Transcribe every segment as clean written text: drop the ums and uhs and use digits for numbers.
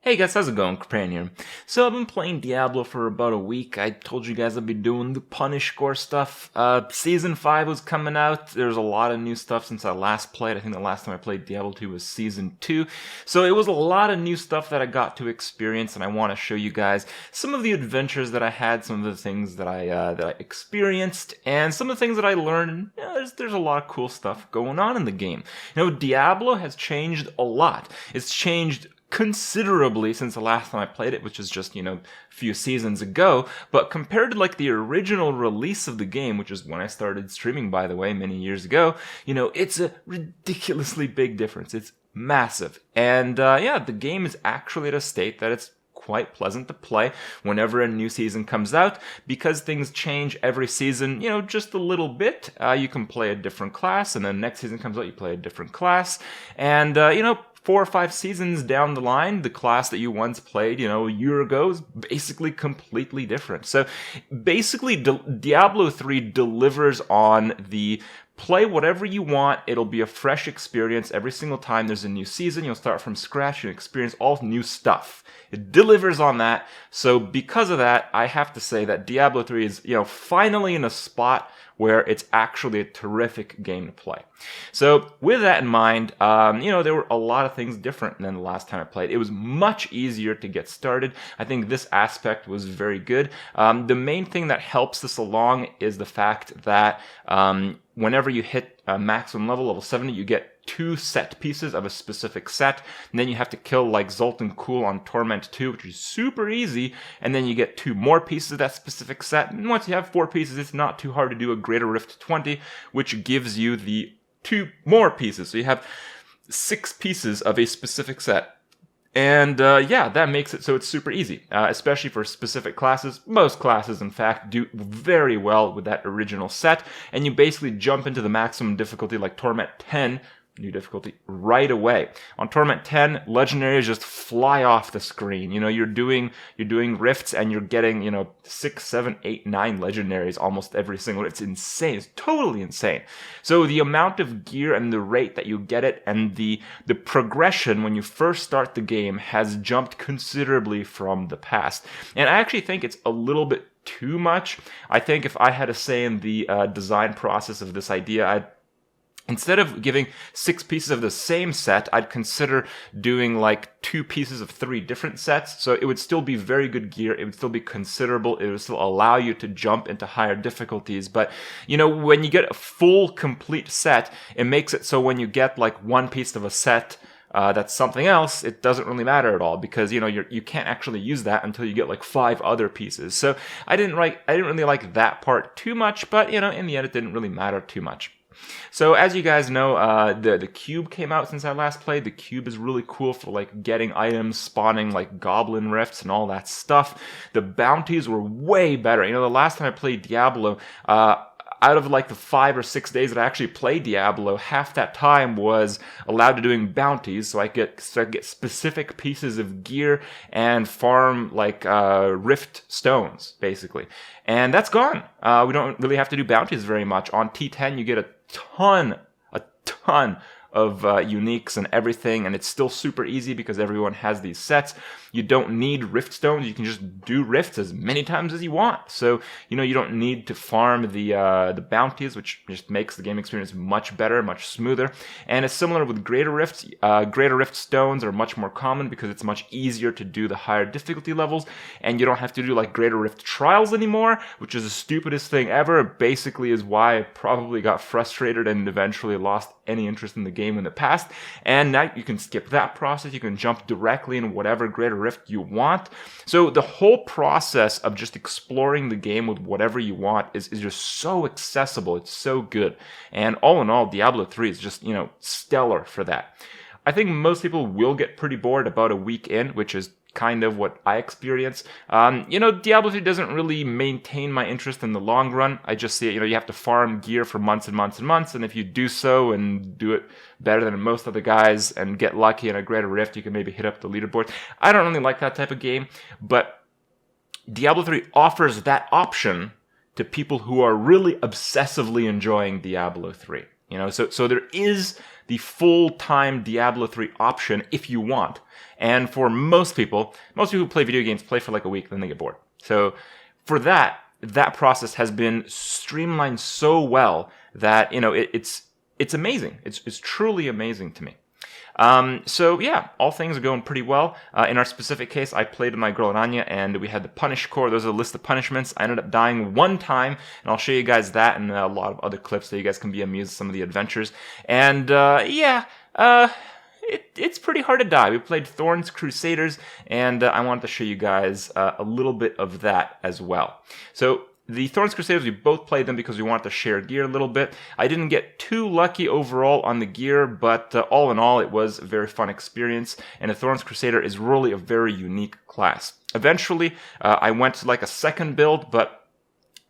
Hey guys, how's it going? Kripp here. So I've been playing Diablo for about a week. I told you guys I'd be doing the Punish Core stuff. Season 5 was coming out. There's a lot of new stuff since I last played. I think the last time I played Diablo 2 was Season 2. So it was a lot of new stuff that I got to experience, and I want to show you guys some of the adventures that I had, some of the things that I experienced, and some of the things that I learned. And, there's a lot of cool stuff going on in the game. Diablo has changed a lot. It's changed considerably since the last time I played it, which is just, a few seasons ago. But compared to like the original release of the game, which is when I started streaming, by the way, many years ago, it's a ridiculously big difference. It's massive. And the game is actually at a state that it's quite pleasant to play whenever a new season comes out, because things change every season, just a little bit. You can play a different class, and then next season comes out, you play a different class. And, 4 or 5 seasons down the line, the class that you once played, a year ago is basically completely different. So basically, Diablo 3 delivers on the play whatever you want. It'll be a fresh experience every single time there's a new season. You'll start from scratch and experience all new stuff. It delivers on that. So because of that, I have to say that Diablo 3 is, finally in a spot where it's actually a terrific game to play. So with that in mind, there were a lot of things different than the last time I played. It was much easier to get started. I think this aspect was very good. The main thing that helps this along is the fact that whenever you hit a maximum level 70, you get 2 set pieces of a specific set, and then you have to kill like Zoltan Kuhl on Torment 2, which is super easy, and then you get 2 more pieces of that specific set, and once you have 4 pieces, it's not too hard to do a Greater Rift 20, which gives you the 2 more pieces, so you have 6 pieces of a specific set. And that makes it so it's super easy, especially for specific classes. Most classes, in fact, do very well with that original set, and you basically jump into the maximum difficulty like Torment 10, new difficulty, right away. On Torment 10, legendaries just fly off the screen. You're doing rifts and you're getting, 6, 7, 8, 9 legendaries almost every single. It's insane. It's totally insane. So the amount of gear and the rate that you get it and the progression when you first start the game has jumped considerably from the past. And I actually think it's a little bit too much. I think if I had a say in the design process of this idea, instead of giving 6 pieces of the same set, I'd consider doing like 2 pieces of 3 different sets. So it would still be very good gear. It would still be considerable. It would still allow you to jump into higher difficulties. But, when you get a full, complete set, it makes it so when you get like 1 piece of a set that's something else, it doesn't really matter at all, because you can't actually use that until you get like 5 other pieces. So I didn't really like that part too much, but in the end it didn't really matter too much. So as you guys know, the cube came out since I last played. The cube is really cool for like getting items, spawning like goblin rifts and all that stuff. The bounties were way better. The last time I played Diablo, out of like the 5 or 6 days that I actually played Diablo, half that time was allowed to doing bounties, so I get specific pieces of gear and farm like rift stones, basically. And that's gone. We don't really have to do bounties very much. On T10, you get a ton of uniques and everything, and it's still super easy because everyone has these sets. You don't need rift stones. You can just do rifts as many times as you want. So, you don't need to farm the bounties, which just makes the game experience much better, much smoother. And it's similar with Greater Rifts. Greater Rift stones are much more common because it's much easier to do the higher difficulty levels, and you don't have to do like Greater Rift trials anymore, which is the stupidest thing ever. It basically is why I probably got frustrated and eventually lost any interest in the game in the past. And now you can skip that process. You can jump directly in whatever Greater Rift you want. So the whole process of just exploring the game with whatever you want is just so accessible. It's so good. And all in all, Diablo 3 is just, stellar for that. I think most people will get pretty bored about a week in, which is kind of what I experience. Diablo 3 doesn't really maintain my interest in the long run. I just see it, you have to farm gear for months and months and months, and if you do so and do it better than most other guys and get lucky in a Greater Rift, you can maybe hit up the leaderboard. I don't really like that type of game, but Diablo 3 offers that option to people who are really obsessively enjoying Diablo 3. You know, so there is the full-time Diablo 3 option if you want. And for most people who play video games play for like a week, then they get bored. So for that process has been streamlined so well that, you know, it's amazing. It's truly amazing to me. So yeah, all things are going pretty well. In our specific case, I played with my girl Rania, and we had the punish core. Those are the list of punishments. I ended up dying one time, and I'll show you guys that and a lot of other clips so you guys can be amused at some of the adventures. And it's pretty hard to die. We played Thorns, Crusaders, and I wanted to show you guys a little bit of that as well. So the Thorns Crusaders, we both played them because we wanted to share gear a little bit. I didn't get too lucky overall on the gear, but all in all, it was a very fun experience, and the Thorns Crusader is really a very unique class. Eventually, I went to like a second build, but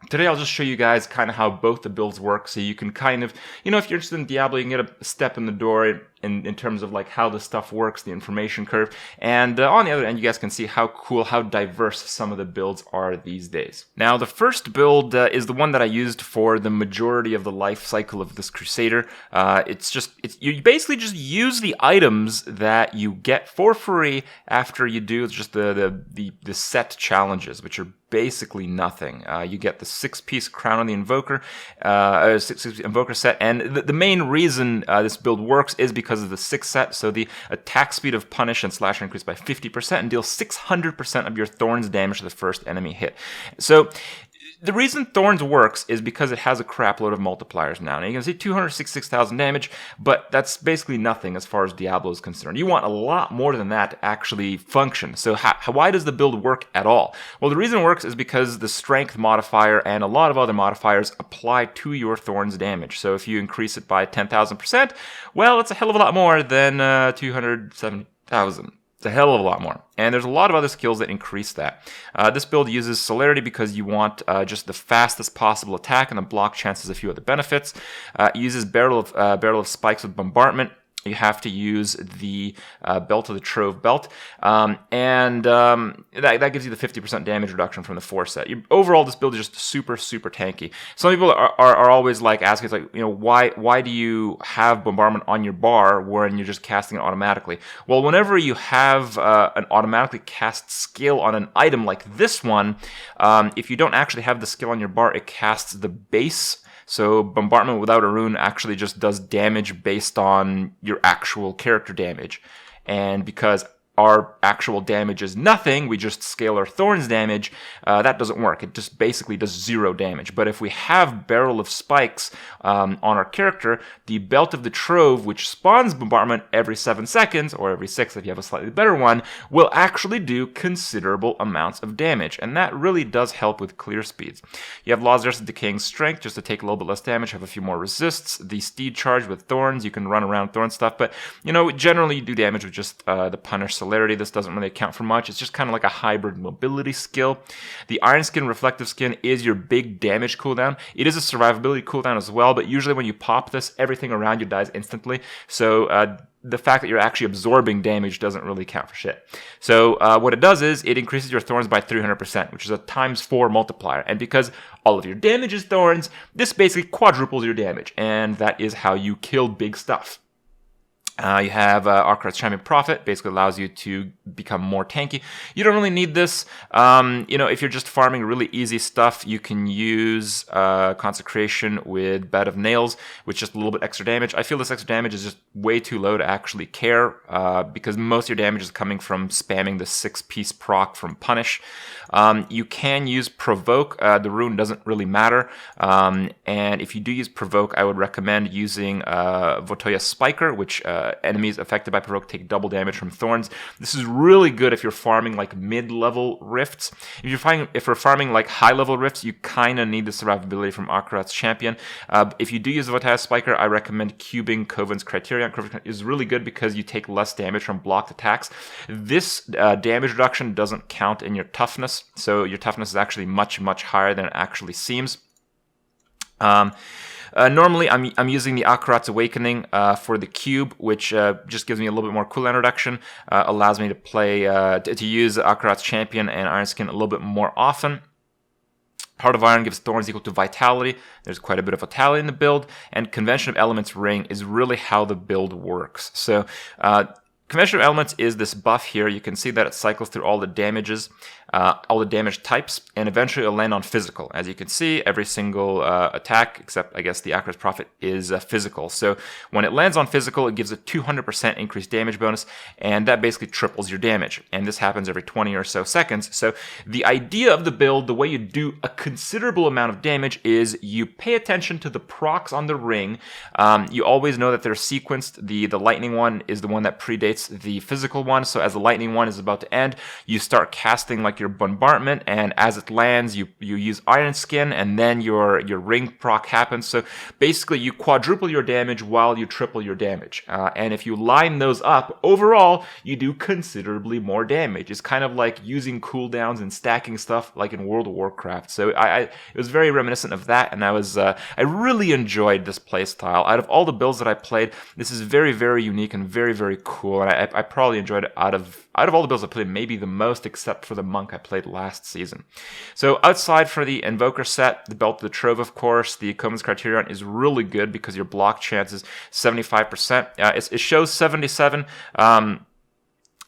today I'll just show you guys kind of how both the builds work, so you can kind of, you know, if you're interested in Diablo, you can get a step in the door in terms of like how the stuff works, the information curve, and on the other end you guys can see how cool, how diverse some of the builds are these days. Now the first build is the one that I used for the majority of the life cycle of this Crusader. You basically just use the items that you get for free after you do just the set challenges, which are basically nothing. You get the 6-piece crown on the Invoker, 6-piece Invoker set, and the main reason this build works is because of the 6 set, so the attack speed of Punish and Slash are increased by 50% and deals 600% of your Thorns damage to the first enemy hit. So the reason Thorns works is because it has a crap load of multipliers now. Now you can see 266,000 damage, but that's basically nothing as far as Diablo is concerned. You want a lot more than that to actually function. So why does the build work at all? Well, the reason it works is because the strength modifier and a lot of other modifiers apply to your Thorns damage. So if you increase it by 10,000%, well, it's a hell of a lot more than 270,000. It's a hell of a lot more. And there's a lot of other skills that increase that. This build uses Celerity because you want just the fastest possible attack, and the block chance has a few other benefits. It uses Barrel of Spikes with Bombardment. You have to use the Belt of the Trove belt, and that gives you the 50% damage reduction from the 4 set. Overall, this build is just super, super tanky. Some people are always like asking, it's like, you know, why do you have Bombardment on your bar when you're just casting it automatically? Well, whenever you have an automatically cast skill on an item like this one, if you don't actually have the skill on your bar, it casts the base. So Bombardment without a rune actually just does damage based on your actual character damage. And because our actual damage is nothing, we just scale our Thorns damage, that doesn't work. It just basically does 0 damage. But if we have Barrel of Spikes on our character, the Belt of the Trove, which spawns Bombardment every 7 seconds, or every 6 if you have a slightly better one, will actually do considerable amounts of damage. And that really does help with clear speeds. You have Lazarus' Decaying Strength, just to take a little bit less damage, have a few more resists. The Steed Charge with Thorns, you can run around Thorn stuff, but, you know, generally you do damage with just the Punish Celerity. This doesn't really account for much. It's just kind of like a hybrid mobility skill. The Iron Skin Reflective Skin is your big damage cooldown. It is a survivability cooldown as well, but usually when you pop this, everything around you dies instantly. So the fact that you're actually absorbing damage doesn't really count for shit. So what it does is it increases your Thorns by 300%, which is a ×4 multiplier. And because all of your damage is Thorns, this basically quadruples your damage. And that is how you kill big stuff. You have Arkarat's Champion Prophet, basically allows you to become more tanky. You don't really need this. You know, if you're just farming really easy stuff, you can use Consecration with Bed of Nails, which is just a little bit extra damage. I feel this extra damage is just way too low to actually care, because most of your damage is coming from spamming the 6-piece proc from Punish. You can use Provoke. The rune doesn't really matter. And if you do use Provoke, I would recommend using Votoya Spiker, which enemies affected by Provoke take double damage from Thorns. This is really good if you're farming like mid-level rifts. If you're farming like high-level rifts, you kind of need the survivability from Akarat's Champion. If you do use the Votoya Spiker, I recommend cubing Coven's Criterion. Coven is really good because you take less damage from blocked attacks. This damage reduction doesn't count in your toughness, so your toughness is actually much, much higher than it actually seems. Normally, I'm using the Akarat's Awakening for the cube, which just gives me a little bit more cooldown reduction, allows me to play to use Akarat's Champion and Iron Skin a little bit more often. Heart of Iron gives thorns equal to vitality. There's quite a bit of vitality in the build, and Convention of Elements ring is really how the build works. So Convention of Elements is this buff here. You can see that it cycles through all the damages, all the damage types, and eventually it'll land on physical. As you can see, every single attack, except I guess the Acro's Prophet, is physical. So when it lands on physical, it gives a 200% increased damage bonus, and that basically triples your damage. And this happens every 20 or so seconds. So the idea of the build, the way you do a considerable amount of damage, is you pay attention to the procs on the ring. You always know that they're sequenced. The lightning one is the one that predates the physical one. So as the lightning one is about to end, you start casting like your bombardment, and as it lands, you use Iron Skin, and then your ring proc happens. So basically, you quadruple your damage while you triple your damage. And if you line those up, overall, you do considerably more damage. It's kind of like using cooldowns and stacking stuff like in World of Warcraft. So it was very reminiscent of that, and I really enjoyed this playstyle. Out of all the builds that I played, this is very, very unique and very, very cool. And I probably enjoyed it out of all the builds I played, maybe the most, except for the Monk I played last season. So outside for the Invoker set, the Belt of the Trove, of course, the Covenant's Criterion is really good because your block chance is 75%. It shows 77.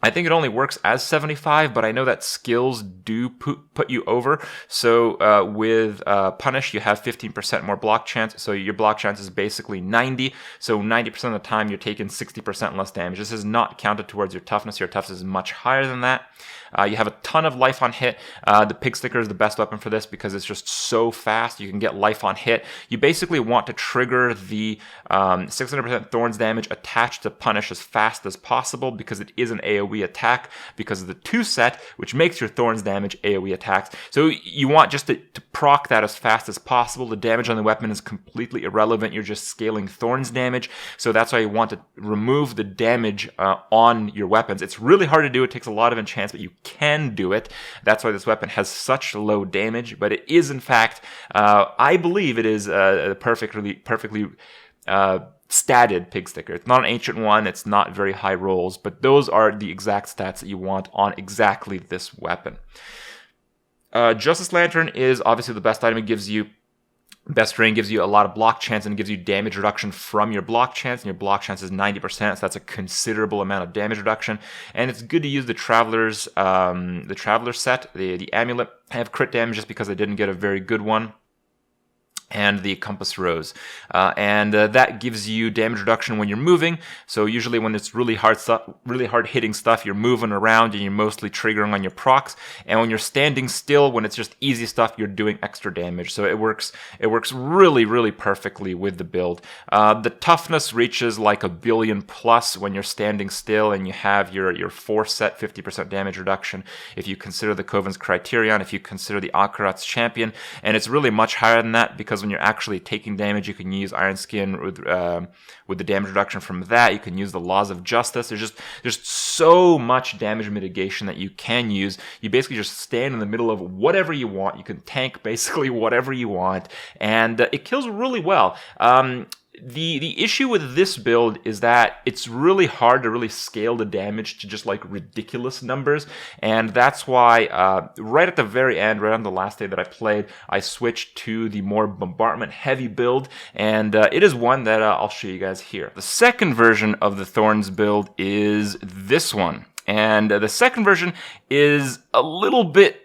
I think it only works as 75, but I know that skills do put you over. So with Punish, you have 15% more block chance. So your block chance is basically 90. So 90% of the time, you're taking 60% less damage. This is not counted towards your toughness. Your toughness is much higher than that. You have a ton of life on hit. The Pig Sticker is the best weapon for this because it's just so fast. You can get life on hit. You basically want to trigger the 600% Thorns damage attached to Punish as fast as possible because it is an AoE attack because of the 2 set, which makes your Thorns damage AoE attacks. So you want just to proc that as fast as possible. The damage on the weapon is completely irrelevant. You're just scaling Thorns damage. So that's why you want to remove the damage on your weapons. It's really hard to do. It takes a lot of enchants, but you can do it. That's why this weapon has such low damage, but it is in fact, I believe it is a perfectly statted Pig Sticker. It's not an ancient one, it's not very high rolls, but those are the exact stats that you want on exactly this weapon. Justice Lantern is obviously the best item. It gives you Best ring gives you a lot of block chance and gives you damage reduction from your block chance, and your block chance is 90%, so that's a considerable amount of damage reduction. And it's good to use the Traveler's set, the amulet. I have crit damage just because I didn't get a very good one. And the Compass Rose. That gives you damage reduction when you're moving. So usually when it's really hard hitting stuff, you're moving around and you're mostly triggering on your procs. And when you're standing still, when it's just easy stuff, you're doing extra damage. So it works really, really perfectly with the build. The toughness reaches like 1 billion plus when you're standing still, and you have your 4 set 50% damage reduction if you consider the Covenant's Criterion, if you consider the Akarat's Champion. And it's really much higher than that, because when you're actually taking damage, you can use Iron Skin with the damage reduction from that. You can use the Laws of Justice. There's so much damage mitigation that you can use. You basically just stand in the middle of whatever you want. You can tank basically whatever you want, and it kills really well. The issue with this build is that it's really hard to really scale the damage to just like ridiculous numbers, and that's why right at the very end, right on the last day that I played, I switched to the more bombardment heavy build, and it is one that I'll show you guys here. The second version of the Thorns build is this one, and the second version is a little bit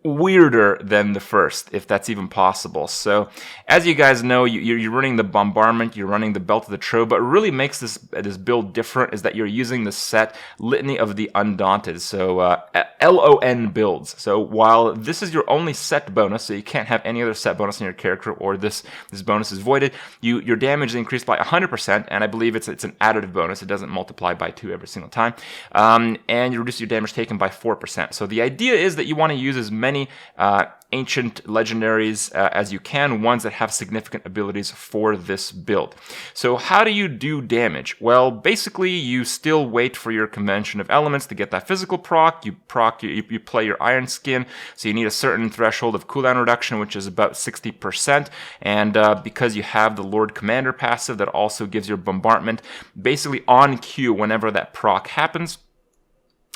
weirder than the first, if that's even possible. So, as you guys know, you're running the bombardment, you're running the Belt of the Trove, but what really makes this build different is that you're using the set Litany of the Undaunted, so LON builds. So while this is your only set bonus, so you can't have any other set bonus in your character, or this bonus is voided, your damage is increased by 100%, and I believe it's an additive bonus. It doesn't multiply by 2 every single time, and you reduce your damage taken by 4%. So the idea is that you want to use as many ancient legendaries as you can, ones that have significant abilities for this build. So how do you do damage? Well, basically you still wait for your Convention of Elements to get that physical proc. You play your Iron Skin, so you need a certain threshold of cooldown reduction, which is about 60%, and because you have the Lord Commander passive that also gives your bombardment basically on cue whenever that proc happens.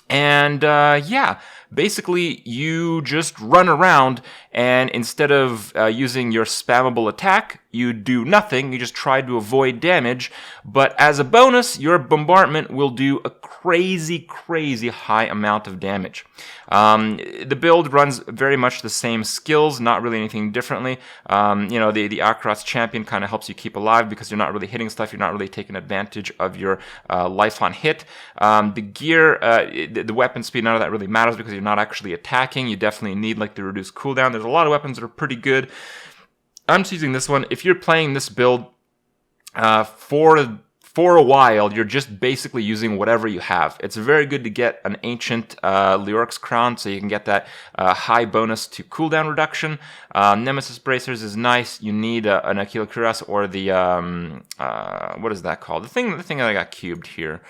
And yeah, basically you just run around, and instead of using your spammable attack, you do nothing. You just try to avoid damage. But as a bonus, your bombardment will do a crazy, crazy high amount of damage. The build runs very much the same skills, not really anything differently. You know, the Akarat's champion kind of helps you keep alive because you're not really hitting stuff. You're not really taking advantage of your life on hit. The gear, the weapon speed, none of that really matters because you're not actually attacking. You definitely need like the reduced cooldown. There's a lot of weapons that are pretty good. I'm just using this one. If you're playing this build for a while, you're just basically using whatever you have. It's very good to get an ancient Leoric's crown, so you can get that high bonus to cooldown reduction. Nemesis bracers is nice. You need an Aquila cuirass or the what is that called? The thing that I got cubed here.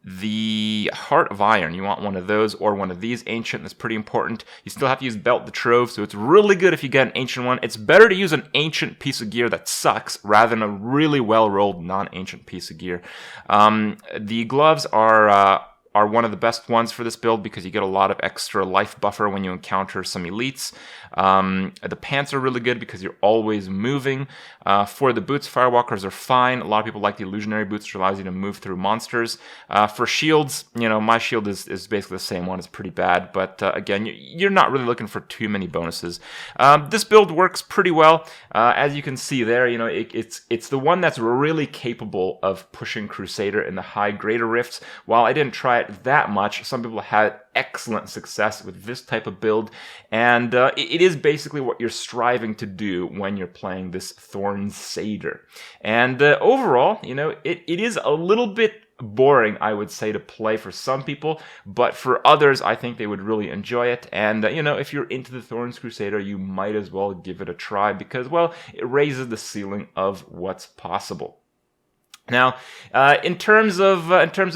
The Heart of Iron, you want one of those or one of these. Ancient is pretty important. You still have to use Belt the Trove, so it's really good if you get an ancient one. It's better to use an ancient piece of gear that sucks rather than a really well-rolled non-ancient piece of gear. The gloves are one of the best ones for this build because you get a lot of extra life buffer when you encounter some elites. The pants are really good because you're always moving. For the boots, Firewalkers are fine. A lot of people like the illusionary boots, which allows you to move through monsters. For shields, you know, my shield is basically the same one. It's pretty bad, but again, you're not really looking for too many bonuses. This build works pretty well. As you can see there, you know, it's the one that's really capable of pushing Crusader in the high greater rifts. While I didn't try it that much, some people had excellent success with this type of build, and it is basically what you're striving to do when you're playing this Thornsader. And overall, you know, it is a little bit boring, I would say, to play for some people, but for others, I think they would really enjoy it. And, you know, if you're into the Thorns Crusader, you might as well give it a try because, well, it raises the ceiling of what's possible. Now, in terms of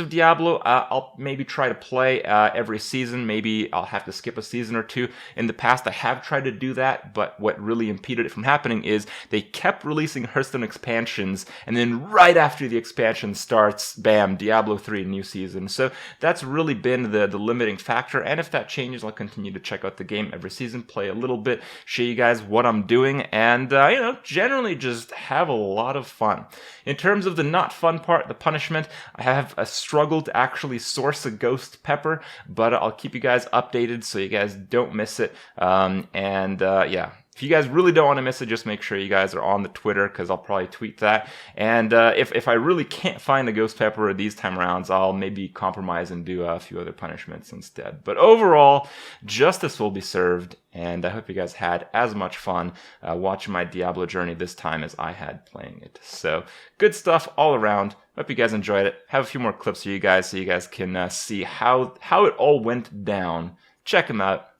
Diablo, I'll maybe try to play every season. Maybe I'll have to skip a season or two. In the past, I have tried to do that, but what really impeded it from happening is they kept releasing Hearthstone expansions, and then right after the expansion starts, bam, Diablo 3 new season. So that's really been the limiting factor, and if that changes, I'll continue to check out the game every season, play a little bit, show you guys what I'm doing, and, you know, generally just have a lot of fun. In terms of the not fun part, the punishment, I have a struggle to actually source a ghost pepper, but I'll keep you guys updated so you guys don't miss it. Yeah, if you guys really don't want to miss it, just make sure you guys are on the Twitter because I'll probably tweet that. And if I really can't find a ghost pepper these time arounds, I'll maybe compromise and do a few other punishments instead. But overall, justice will be served, and I hope you guys had as much fun watching my Diablo journey this time as I had playing it. So, good stuff all around. Hope you guys enjoyed it. Have a few more clips for you guys so you guys can see how it all went down. Check them out,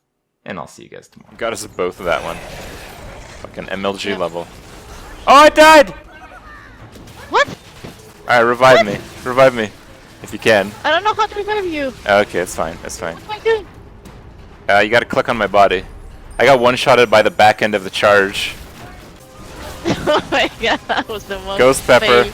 and I'll see you guys tomorrow. Got us both of that one. Fucking MLG level. Oh, I died! What? Alright, revive me. Revive me. If you can. I don't know how to revive you. Okay, it's fine. It's fine. What am I doing? You gotta click on my body. I got one-shotted by the back end of the charge. Oh my god, that was the most Ghost pepper.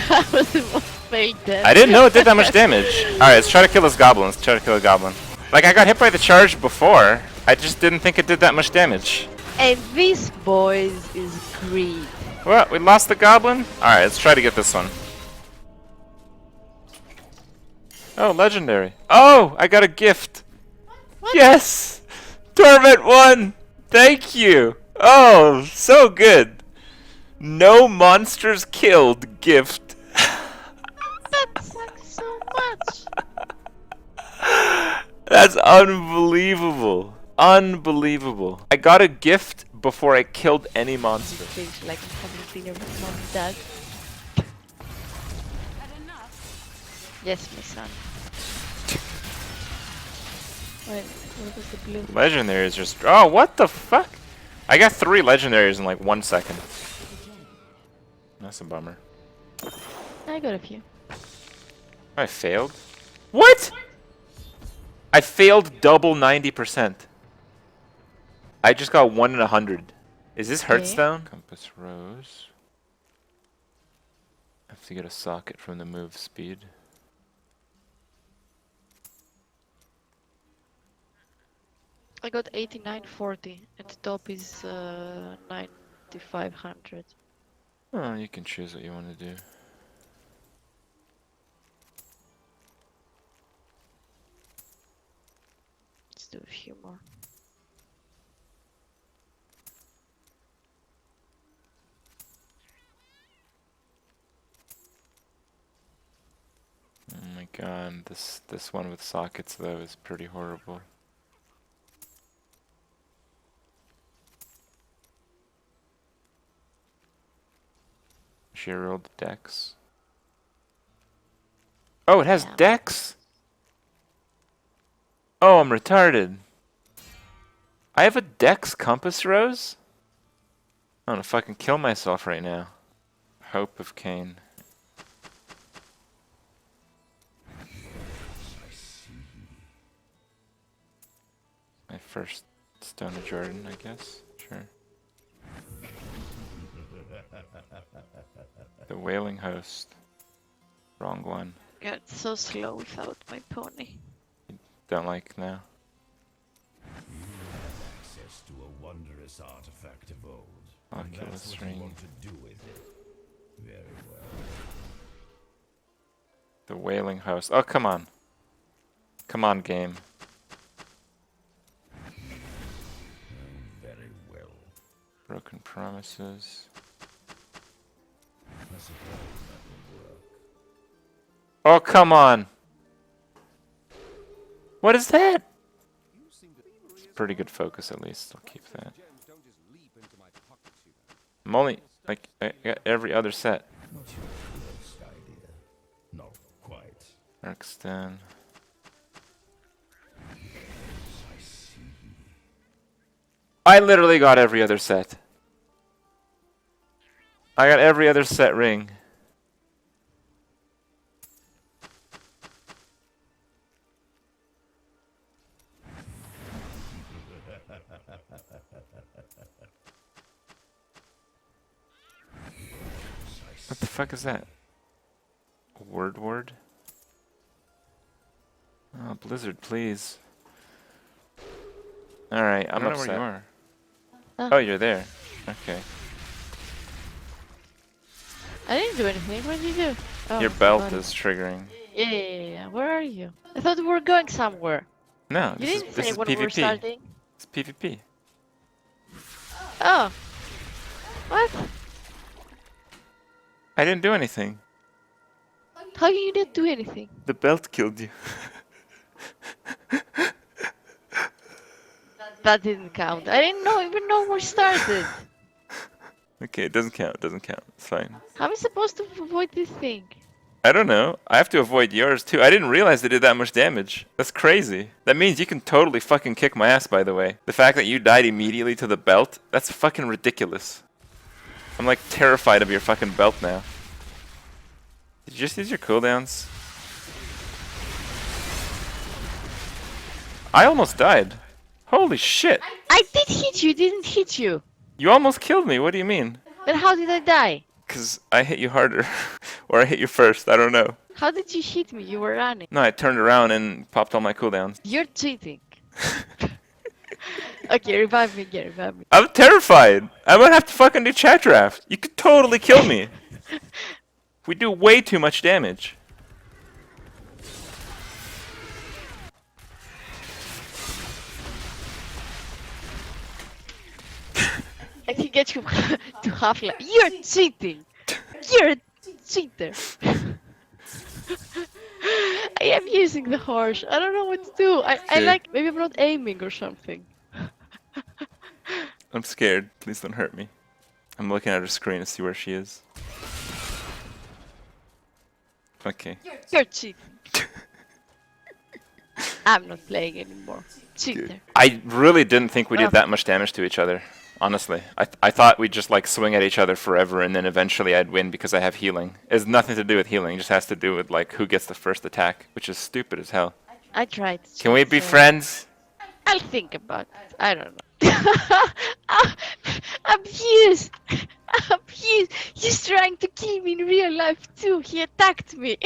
That was the most fake death. I didn't know it did that much damage. Alright, let's try to kill this goblin. Let's try to kill a goblin. Like, I got hit by the charge before. I just didn't think it did that much damage. And this, boys, is greed. Well, we lost the goblin? Alright, let's try to get this one. Oh, legendary. Oh, I got a gift. What? Yes! Torment 1! Thank you! Oh, so good! No monsters killed gift. That sucks so much. That's unbelievable. Unbelievable. I got a gift before I killed any monster. Like I haven't seen your mom dad. Yes, my son. Wait, what was the blue? Legendary is just... Oh, what the fuck? I got 3 legendaries in like 1 second. That's a bummer. I got a few. I failed? What? I failed double 90%. I just got 1 in 100. Is this Hearthstone? Compass Rose. I have to get a socket from the move speed. I got 8940 and the top is 9500. Oh, you can choose what you want to do. Let's do a few more. Oh my god, this one with sockets though is pretty horrible. She rolled dex. Oh, it has Yeah. dex? Oh, I'm retarded. I have a dex compass rose? I'm gonna fucking kill myself right now. Hope of Cain. My first Stone of Jordan, I guess. Sure. The Wailing Host. Wrong one. Got so slow without my pony. Don't like now. Access to a wondrous artifact of old. And Oculus that's what you ring. want to do with it. Very well. The Wailing Host. Oh, come on. Come on, game. Very well. Broken Promises. I suppose that will work. Oh, come on. What is that? It's pretty good focus, at least. I'll keep that. I'm only, like, I got every other set. Not your first idea. Not quite. Arcstone. I see. I literally got every other set. I got every other set ring. What the fuck is that? Word? Oh, Blizzard, please. Alright, I'm upset. Where you are. Oh, you're there. Okay. I didn't do anything. What did you do? Oh, Your belt somebody. is triggering. Yeah. Where are you? I thought we were going somewhere. No, You this didn't is say when we were PvP. starting. It's PvP. Oh. What? I didn't do anything. How you didn't do anything? The belt killed you. That didn't count. I didn't even know we started. Okay, it doesn't count. It doesn't count. It's fine. How am I supposed to avoid this thing? I don't know. I have to avoid yours too. I didn't realize they did that much damage. That's crazy. That means you can totally fucking kick my ass, by the way. The fact that you died immediately to the belt, that's fucking ridiculous. I'm like terrified of your fucking belt now. Did you just use your cooldowns? I almost died. Holy shit. I did hit you, didn't hit you. You almost killed me. What do you mean? Then how did I die? Because I hit you harder. Or I hit you first. I don't know. How did you hit me? You were running. No, I turned around and popped all my cooldowns. You're cheating. Okay, revive me again, revive me. I'm terrified. I'm gonna have to fucking do chat draft. You could totally kill me. We do way too much damage. I can get you to half life. You're cheating. You're a cheater. I am using the horse. I don't know what to do. I Okay. like, maybe I'm not aiming or something. I'm scared. Please don't hurt me. I'm looking at her screen to see where she is. Okay. You're cheating. I'm not playing anymore. Cheater. I really didn't think we did that much damage to each other. Honestly, I thought we'd just like swing at each other forever and then eventually I'd win because I have healing. It has nothing to do with healing, it just has to do with like who gets the first attack, which is stupid as hell. I tried. Can we be so- friends? I'll think about it. I don't know. Abused! Abused! He's trying to kill me in real life too. He attacked me.